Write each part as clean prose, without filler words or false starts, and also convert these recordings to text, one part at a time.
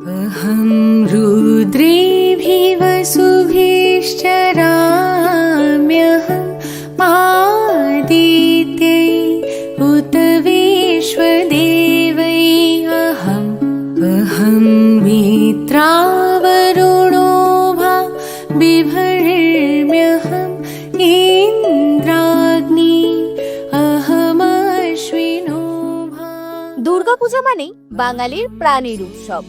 अहं रुद्रेभिः वसुभिश्चराम्यहं मादित्यै उत विश्वदेवै अहं मित्रावरुणो भा बिभर्म्यहम् इन्द्राग्नि अहमश्विनो भा। দুর্গাপূজা মানেই বাঙালির প্রাণের উৎসব।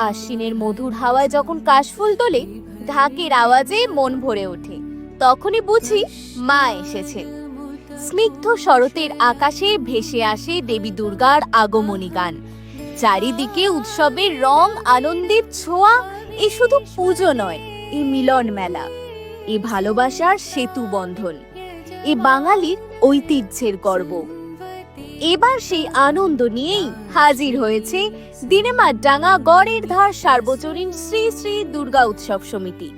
আশ্বিনের মধুর হাওয়ায় যখন কাশফুল তোলে, ঢাকের আওয়াজে মন ভরে ওঠে, তখনই বুঝি মা এসেছেন। স্নিগ্ধ শরতের আকাশে ভেসে আসে দেবী দুর্গার আগমনী গান। চারিদিকে উৎসবের রং, আনন্দের ছোঁয়া। এ শুধু পুজো নয়, এ মিলন মেলা, এ ভালোবাসার সেতু বন্ধন, এ বাঙালির ঐতিহ্যের গর্ব। এবার সেই আনন্দ নিয়েই হাজির হয়েছে দিনেমারডাঙ্গা গড়ের ধার সার্বজনীন শ্রী শ্রী দুর্গা উৎসব সমিতি,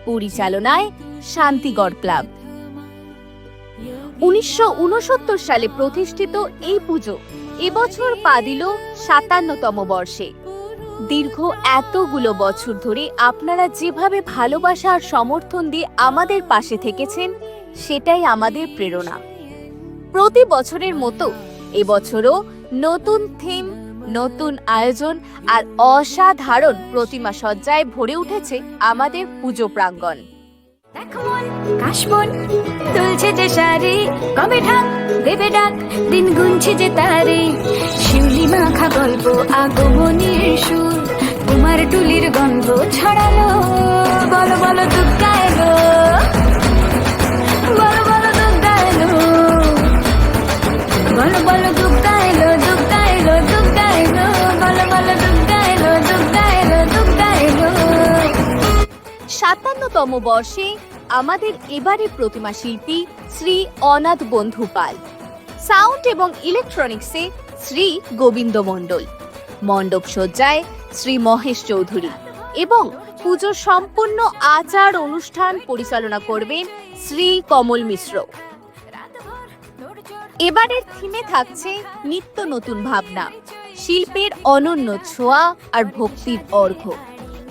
পরিচালনায় শান্তিগড় ক্লাব। 1969 সালে প্রতিষ্ঠিত এই পুজো এবছর পা দিল 57তম বর্ষে। দীর্ঘ এতগুলো বছর ধরে আপনারা যেভাবে ভালোবাসা আর সমর্থন দিয়ে আমাদের পাশে থেকেছেন, সেটাই আমাদের প্রেরণা। প্রতি বছরের মতো এবছরও নতুন থিম, নতুন আয়োজন আর অসাধারণ প্রতিমা সজ্জায় ভরে উঠেছে আমাদের পুজো প্রাঙ্গণ। কাশবন তুলছে যে শাড়ি, কবে ঢাক দেবে ডাক, দিন গুনছে যে তারে। শিউলি মাখা গল্প, আগমনীর সুর, তোমার টুলির গন্ধ ছড়ালো। বলো বলো দুর্গা এলো, বলো বলো দুর্গা এলো, বলো বলো দুর্গা এলো, দুর্গা এলো, দুর্গা এলো, বলো বলো দুর্গা এলো, দুর্গা এলো, দুর্গা এলো। 57তম বর্ষে আমাদের এবারে প্রতিমা শিল্পী শ্রী অনাথ বন্ধু পাল, সাউন্ড এবং ইলেকট্রনিক্সে শ্রী গোবিন্দ মণ্ডল, মণ্ডপ সজ্জায় শ্রী মহেশ চৌধুরী এবং পুজোর সম্পূর্ণ আচার অনুষ্ঠান পরিচালনা করবেন শ্রী কমল মিশ্র। এবারের থিমে থাকছে নিত্য নতুন ভাবনা, শিল্পের অনন্য ছোঁয়া আর ভক্তির অর্ঘ্য।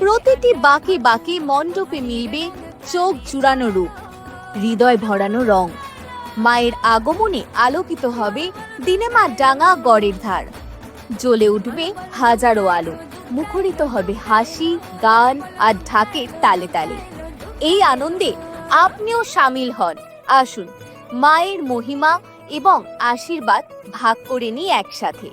প্রতিটি বাঁকে বাঁকে মণ্ডপে মিলবে চোখ জুড়ানো রূপ, হৃদয় ভরানো রং। মায়ের আগমনে আলোকিত হবে দিনেমারডাঙ্গা গড়ের ধার, জ্বলে উঠবে হাজারো আলো, মুখরিত হবে হাসি, গান আর ঢাকের তালে তালে। এই আনন্দে আপনিও সামিল হন। আসুন মায়ের মহিমা এবং আশীর্বাদ ভাগ করে নিই একসাথে।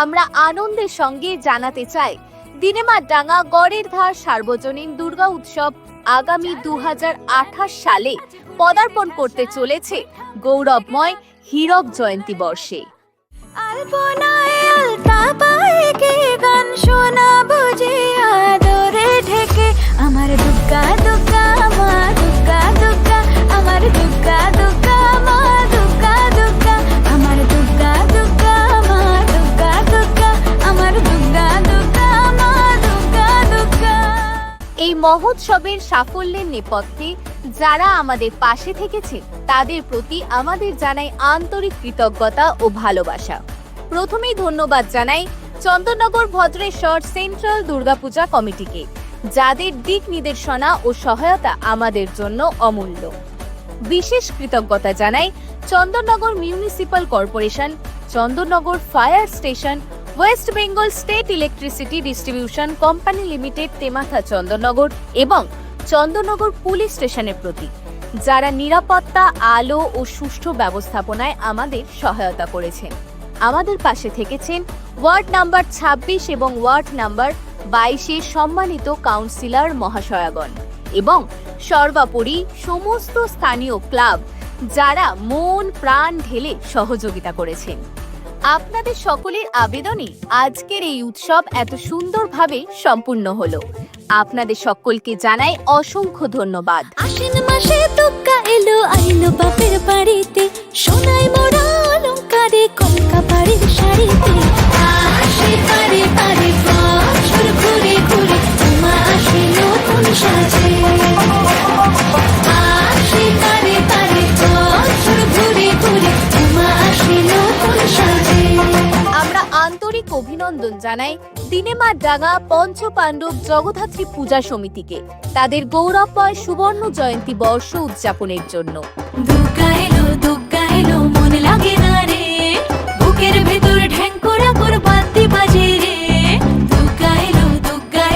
আমরা আনন্দের সঙ্গে জানাতে চাই, দিনেমারডাঙ্গা গড়ের ধার সার্বজনীন দুর্গা উৎসব আগামী 2028 সালে পদার্পণ করতে চলেছে গৌরবময় হীরক জয়ন্তী বর্ষে। আলপনায় আলতা পায়ে কে গান শোনাবো যে আদরে ঢেকে, আমার দুর্গা দুর্গা মা দুর্গা দুর্গা, আমার দুর্গা দুর্গা মা দুর্গা দুর্গা, আমার দুর্গা দুর্গা মা দুর্গা দুর্গা, আমার দুর্গা দুর্গা মা দুর্গা দুর্গা। এই মহোৎসবের সাফল্যের নেপথ্যে যারা আমাদের পাশে থেকেছে, তাদের প্রতি আমাদের জানাই আন্তরিক কৃতজ্ঞতা ও ভালোবাসা। প্রথমেই ধন্যবাদ জানাই চন্দননগর ভদ্রেশ্বর সেন্ট্রাল দুর্গাপূজা কমিটিকে, যাদের দিক নির্দেশনা ও সহায়তা আমাদের জন্য অমূল্য। বিশেষ কৃতজ্ঞতা জানাই Chandannagar municipal corporation, Chandannagar fire station, West Bengal State Electricity Distribution Company Limited Tematha Chandannagar এবং চন্দননগর পুলিশ স্টেশনের প্রতি, যারা নিরাপত্তা, আলো ও সুষ্ঠু ব্যবস্থাপনায় আমাদের সহায়তা করেছেন। আমাদের পাশে থেকেছেন ওয়ার্ড নাম্বার 26 এবং ওয়ার্ড নাম্বার 22 সম্মানিত কাউন্সিলর মহাশয়াগণ এবং সর্বোপরি সমস্ত স্থানীয় ক্লাব, যারা মন প্রাণ ঢেলে সহযোগিতা করেছেন। আপনাদের সকলের আবেদনে আজকের এই উৎসব এত সুন্দরভাবে সম্পূর্ণ হলো। আপনাদের সকলকে জানাই অসংখ্য ধন্যবাদ। আশ্বিন মাসে দুর্গা এলো, আইলো বাপের বাড়িতে, সোনায় মোড়া অলংকারে কলকা বাড়ির শাড়িতে। আসে পারে পারে বছর ঘুরে ঘুরে, তোমা আসে নতুন সাজে। আসে পারে পারে বছর ঘুরে ঘুরে, তোমা আসে নতুন সাজে। আমরা আন্তরিক অভিনন্দন জানাই দিনেমার ডাঙ্গা পঞ্চপাণ্ডব জগদ্ধাত্রী পূজা সমিতিকে তাদের গৌরবময় সুবর্ণ জয়ন্তী বর্ষ উদযাপনের জন্য। দুগ্গা এলো মন লাগে না রে, বুকের ভেতর ঢ্যাঙ্করা কর বাদ্যি বাজে রে। দুগ্গা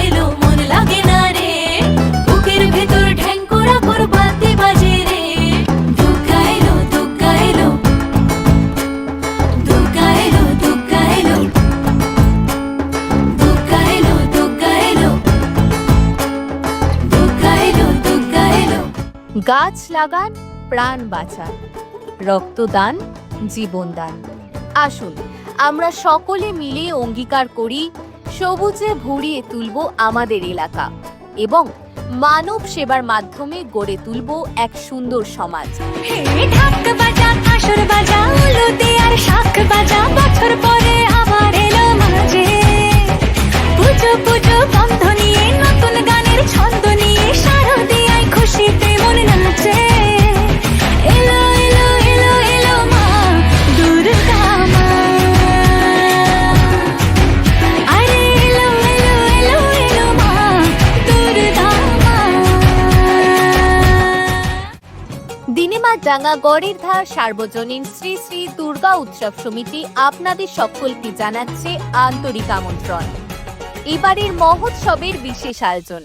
এলো মন লাগে না রে, বুকের ভেতর ঢ্যাঙ্করা কর বাদ্যি বাজে রে। দুগ্গা এলো দুগ্গা এলো দুগ্গা এলো দুগ্গা এলো দুগ্গা এলো দুগ্গা এলো দুগ্গা এলো দুগ্গা এলো। গাছ লাগান, প্রাণ বাঁচান, রক্তদান, জীবনদান। আসুন আমরা সকলে মিলে অঙ্গীকার করি সবুজে ভরিয়ে তুলব আমাদের এলাকা এবং মানব সেবার মাধ্যমে গড়ে তুলব এক সুন্দর সমাজ। হে ঢাক বাজা, কাঁসর বাজা, উলুতে আর শাঁখ বাজা, বছর পরে আবার এলো মাঝে। পুজো পুজো বন্ধ নিয়ে, নতুন গানের ছন্দ নিয়ে, শারদিয়ায় খুশিতে মন নাচে। এলো এলো এলো এলো মা দুর্গা মা, আরে এলো এলো এলো এলো মা দুর্গা মা। দিনেমার ডাঙ্গা গড়ের ধার সার্বজনীন শ্রী শ্রী দুর্গা উৎসব সমিতি আপনাদের সকলকে জানাচ্ছে আন্তরিক আমন্ত্রণ। এবারের মহোৎসবের বিশেষ আয়োজন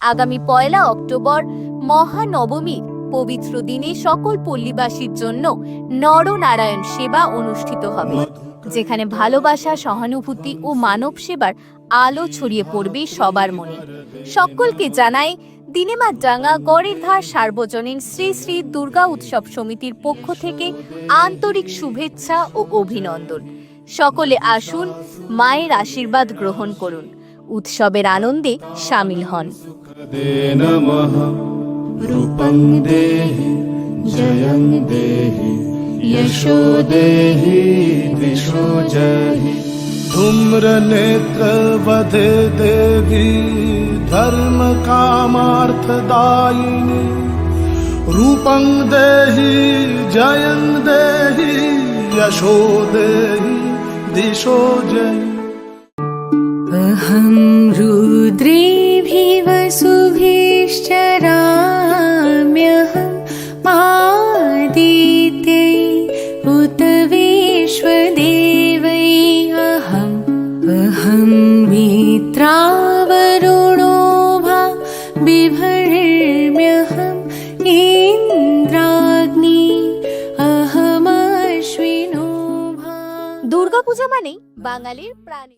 আগামী 1 অক্টোবর মহানবমীর পবিত্র দিনে সকল পল্লীবাসীর জন্য নরনারায়ণ সেবা অনুষ্ঠিত হবে, যেখানে ভালোবাসা, সহানুভূতি ও মানব সেবার আলো ছড়িয়ে পড়বে সবার মনে। সকলকে জানাই দিনেমার ডাঙ্গা গড়ের ধার সার্বজনীন শ্রী শ্রী দুর্গা উৎসব সমিতির পক্ষ থেকে আন্তরিক শুভেচ্ছা ও অভিনন্দন। সকলে আসুন, মায়ের আশীর্বাদ গ্রহণ করুন, উৎসবের আনন্দে সামিল হন। নমঃ রূপং দেহি জয়ং দেহি यशो देहि दिशो जहि धूम्र नेत्र वधे देवी धर्म कामार्थदायिनी रूपं देहि जयं देहि यशो देहि दिशो जहि। अहं रुद्रेभिः वसुभिश्चराम्यहम् आदित्यै उत विश्वदेवै अहं मित्रावरुणो भा बिभर्म्यहम् इन्द्राग्नि अहमश्विनो भा। দুর্গাপূজা মানেই বাঙালির প্রাণী।